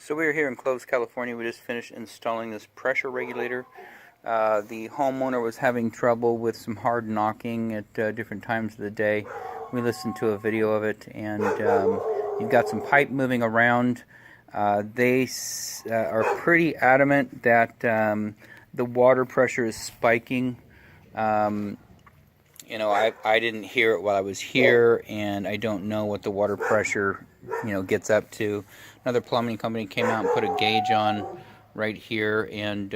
So we're here in Clovis, California. We just finished installing this pressure regulator. The homeowner was having trouble with some hard knocking at different times of the day. We listened to a video of it, and you've got some pipe moving around. They are pretty adamant that the water pressure is spiking. You know, I didn't hear it while I was here, and I don't know what the water pressure, gets up to. Another plumbing company came out and put a gauge on right here, and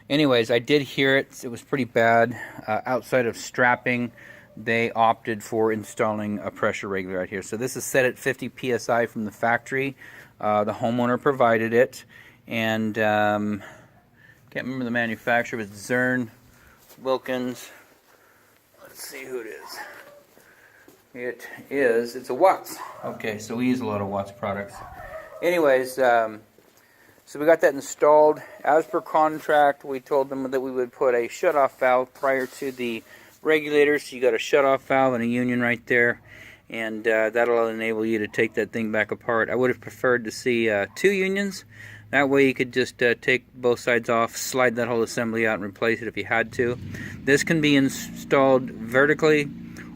anyways, I did hear it. It was pretty bad. Outside of strapping, they opted for installing a pressure regulator right here. So this is set at 50 psi from the factory. The homeowner provided it, and can't remember the manufacturer. It was Zern, Wilkins. Let's see who it is. It's a Watts. Okay, so we use a lot of Watts products. Anyways, so we got that installed. As per contract, we told them that we would put a shutoff valve prior to the regulator. So you got a shutoff valve and a union right there, and that'll enable you to take that thing back apart. I would have preferred to see 2 unions. That way you could just take both sides off, slide that whole assembly out, and replace it if you had to. This can be installed vertically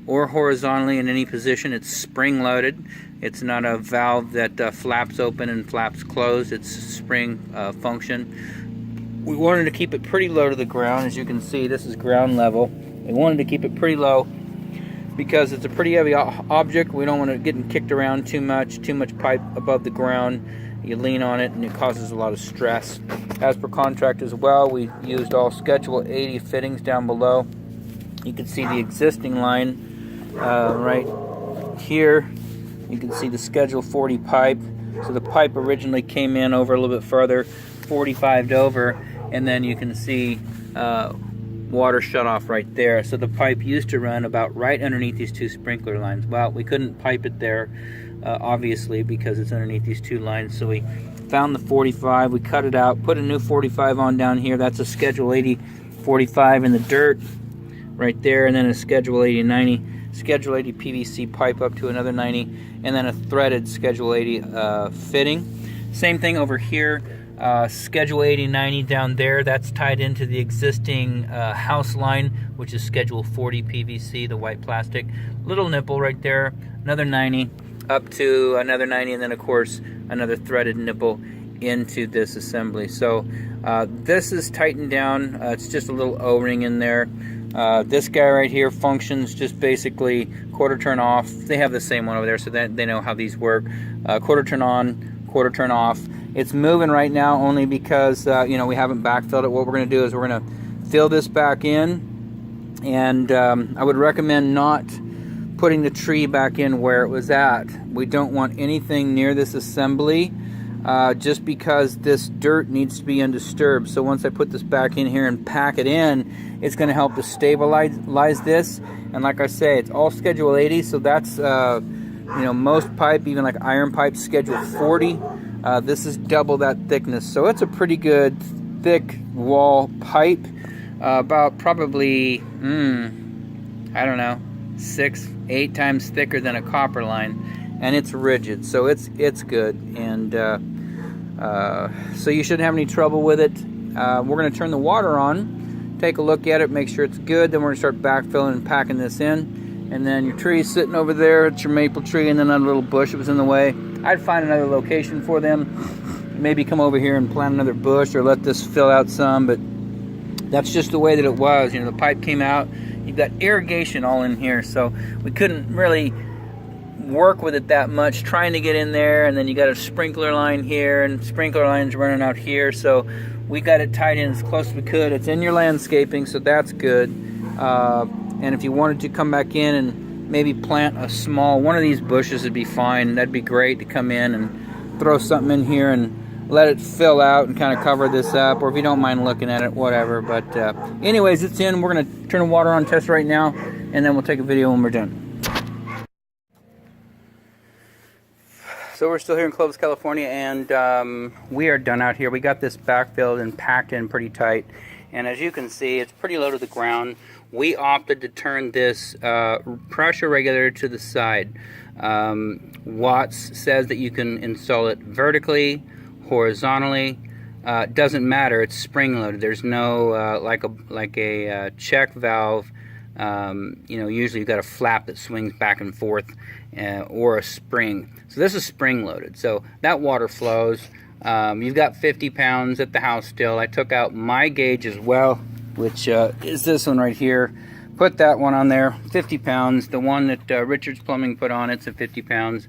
or horizontally in any position. It's spring-loaded. It's not a valve that flaps open and flaps closed. It's spring function. We wanted to keep it pretty low to the ground. As you can see, this is ground level. We wanted to keep it pretty low because it's a pretty heavy object. We don't want it getting kicked around too much pipe above the ground. You lean on it and it causes a lot of stress. As per contract as well, we used all Schedule 80 fittings down below. You can see the existing line right here. You can see the Schedule 40 pipe. So the pipe originally came in over a little bit further, 45'd over, and then you can see water shut off right there. So the pipe used to run about right underneath these 2 sprinkler lines. Well, we couldn't pipe it there, obviously, because it's underneath these 2 lines. So we found the 45, we cut it out, put a new 45 on down here. That's a Schedule 80 45 in the dirt right there, and then a Schedule 80 90, Schedule 80 PVC pipe up to another 90, and then a threaded Schedule 80 fitting. Same thing over here. Schedule 80 90 down there, that's tied into the existing house line, which is Schedule 40 PVC, the white plastic. Little nipple right there, another 90, up to another 90, and then of course another threaded nipple into this assembly. So this is tightened down. It's just a little O-ring in there. This guy right here functions just basically quarter turn off. They have the same one over there, so that they know how these work. Quarter turn on, quarter turn off. It's moving right now only because we haven't backfilled it. What we're going to do is we're going to fill this back in, and I would recommend not putting the tree back in where it was at. We don't want anything near this assembly, just because this dirt needs to be undisturbed. So once I put this back in here and pack it in, it's going to help to stabilize this. And like I say, it's all Schedule 80, so that's most pipe, even like iron pipe, Schedule 40. This is double that thickness, so it's a pretty good thick wall pipe, about probably I don't know, 6-8 times thicker than a copper line, and it's rigid, so it's good, and so you shouldn't have any trouble with it. We're going to turn the water on, take a look at it, make sure it's good, then we're going to start backfilling and packing this in. And then your tree's sitting over there, it's your maple tree, and then a little bush that was in the way. I'd find another location for them, maybe come over here and plant another bush, or let this fill out some, but that's just the way that it was. The pipe came out, you've got irrigation all in here, so we couldn't really work with it that much, trying to get in there, and then you got a sprinkler line here, and sprinkler lines running out here, so we got it tied in as close as we could. It's in your landscaping, so that's good. And if you wanted to come back in and maybe plant a small one of these bushes, it'd be fine. That'd be great to come in and throw something in here and let it fill out and kind of cover this up, or if you don't mind looking at it, whatever. But anyways, it's in. We're going to turn the water on, test right now, and then we'll take a video when we're done. So we're still here in Clovis, California, and we are done out here. We got this backfilled and packed in pretty tight, and as you can see, it's pretty low to the ground. We opted to turn this pressure regulator to the side. Watts says that you can install it vertically horizontally. It doesn't matter. It's spring loaded. There's no like a check valve. You know, usually you've got a flap that swings back and forth, or a spring. So this is spring loaded. So that water flows. You've got 50 pounds at the house still. I took out my gauge as well, which is this one right here. Put that one on there, 50 pounds. The one that Richard's Plumbing put on, it's at 50 pounds.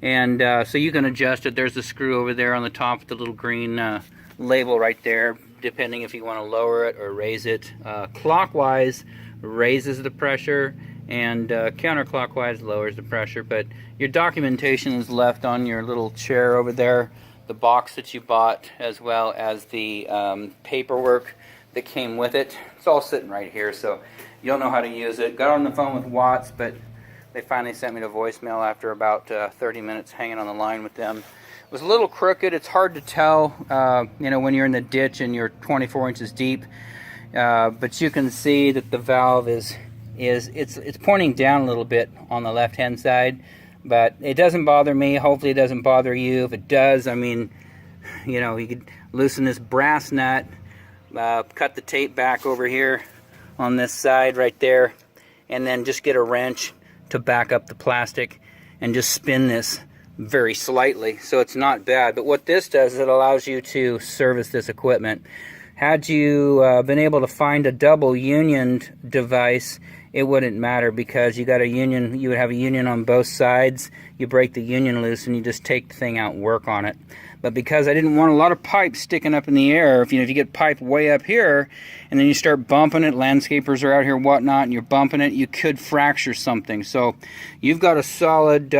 And so you can adjust it. There's a screw over there on the top with the little green label right there, depending if you want to lower it or raise it. Clockwise raises the pressure, and counterclockwise lowers the pressure. But your documentation is left on your little chair over there, the box that you bought, as well as the paperwork that came with it. It's all sitting right here, so you'll know how to use it. Got on the phone with Watts, but they finally sent me to voicemail after about 30 minutes hanging on the line with them. It was a little crooked. It's hard to tell, you know, when you're in the ditch and you're 24 inches deep. But you can see that the valve it's pointing down a little bit on the left-hand side. But it doesn't bother me. Hopefully it doesn't bother you. If it does, I mean, you know, you could loosen this brass nut, cut the tape back over here on this side right there, and then just get a wrench to back up the plastic and just spin this very slightly, so it's not bad. But what this does is it allows you to service this equipment. Had you been able to find a double unioned device, it wouldn't matter, because you got a union. You would have a union on both sides. You break the union loose and you just take the thing out and work on it. But because I didn't want a lot of pipe sticking up in the air, if you get pipe way up here and then you start bumping it, landscapers are out here whatnot, and you're bumping it, you could fracture something. So you've got a solid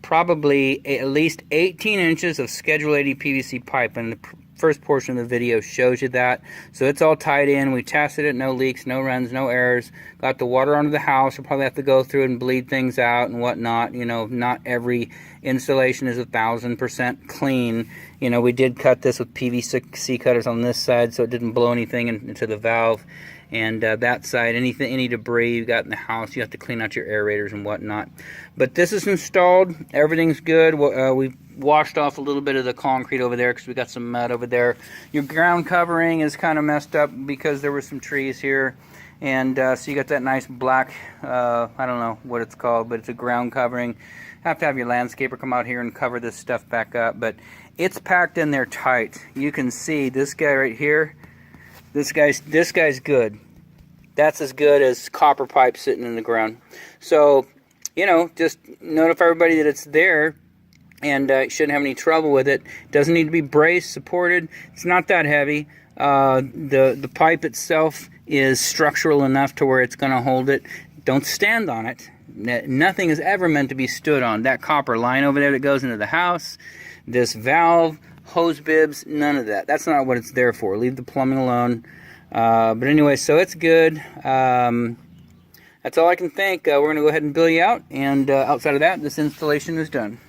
probably at least 18 inches of Schedule 80 PVC pipe, and the first portion of the video shows you that. So it's all tied in. We tested it, no leaks, no runs, no errors. Got the water onto the house. We'll probably have to go through it and bleed things out and whatnot. You know, not every installation is 1000% clean. You know, we did cut this with PVC cutters on this side, so it didn't blow anything into the valve. And that side, any debris you got in the house, you have to clean out your aerators and whatnot. But this is installed. Everything's good. We washed off a little bit of the concrete over there because we got some mud over there. Your ground covering is kind of messed up because there were some trees here. And so you got that nice black, I don't know what it's called, but it's a ground covering. Have to have your landscaper come out here and cover this stuff back up. But it's packed in there tight. You can see this guy right here. This guy's good. That's as good as copper pipe sitting in the ground. So, you know, just notify everybody that it's there, and shouldn't have any trouble with it. Doesn't need to be braced, supported. It's not that heavy. The pipe itself is structural enough to where it's going to hold it. Don't stand on it. Nothing is ever meant to be stood on. That copper line over there that goes into the house, this valve, hose bibs, none of that. That's not what it's there for. Leave the plumbing alone. But anyway, so it's good. That's all I can think. We're going to go ahead and bill you out. And outside of that, this installation is done.